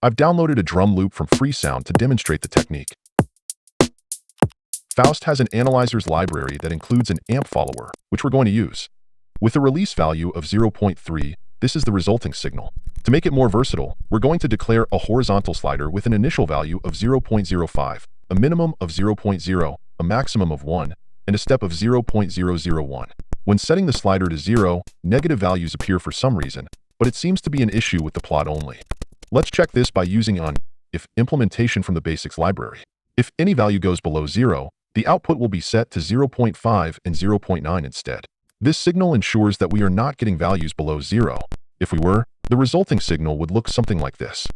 I've downloaded a drum loop from Freesound to demonstrate the technique. Faust has an analyzer's library that includes an amp follower, which we're going to use. With a release value of 0.3, this is the resulting signal. To make it more versatile, we're going to declare a horizontal slider with an initial value of 0.05, a minimum of 0.0, a maximum of 1, and a step of 0.001. When setting the slider to 0, negative values appear for some reason, but it seems to be an issue with the plot only. Let's check this by using an if implementation from the basics library. If any value goes below 0, the output will be set to 0.5 and 0.9 instead. This signal ensures that we are not getting values below 0. If we were, the resulting signal would look something like this.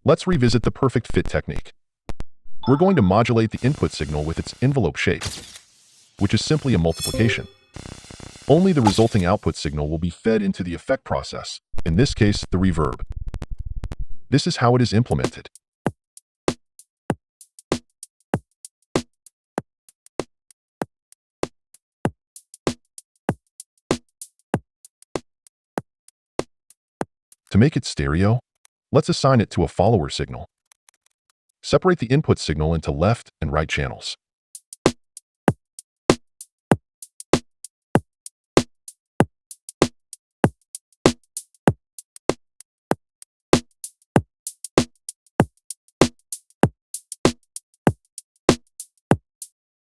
Let's revisit the perfect fit technique. We're going to modulate the input signal with its envelope shape, which is simply a multiplication. Only the resulting output signal will be fed into the effect process, in this case, the reverb. This is how it is implemented. To make it stereo, let's assign it to a follower signal. Separate the input signal into left and right channels.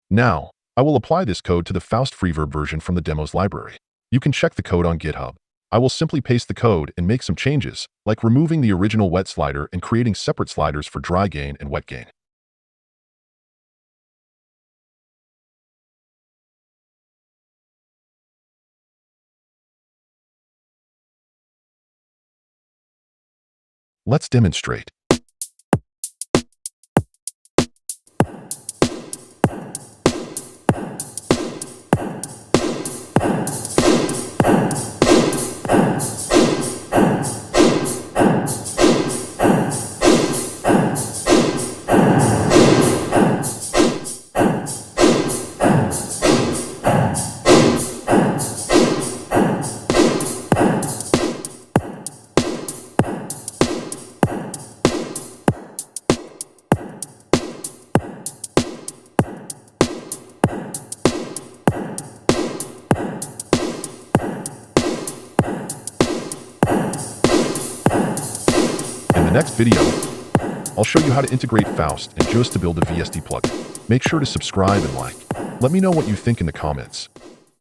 Now, I will apply this code to the Faust Freeverb version from the demos library. You can check the code on GitHub. I will simply paste the code and make some changes, like removing the original wet slider and creating separate sliders for dry gain and wet gain. Let's demonstrate. In the next video, I'll show you how to integrate Faust and just to build a VST plugin. Make sure to subscribe and like. Let me know what you think in the comments.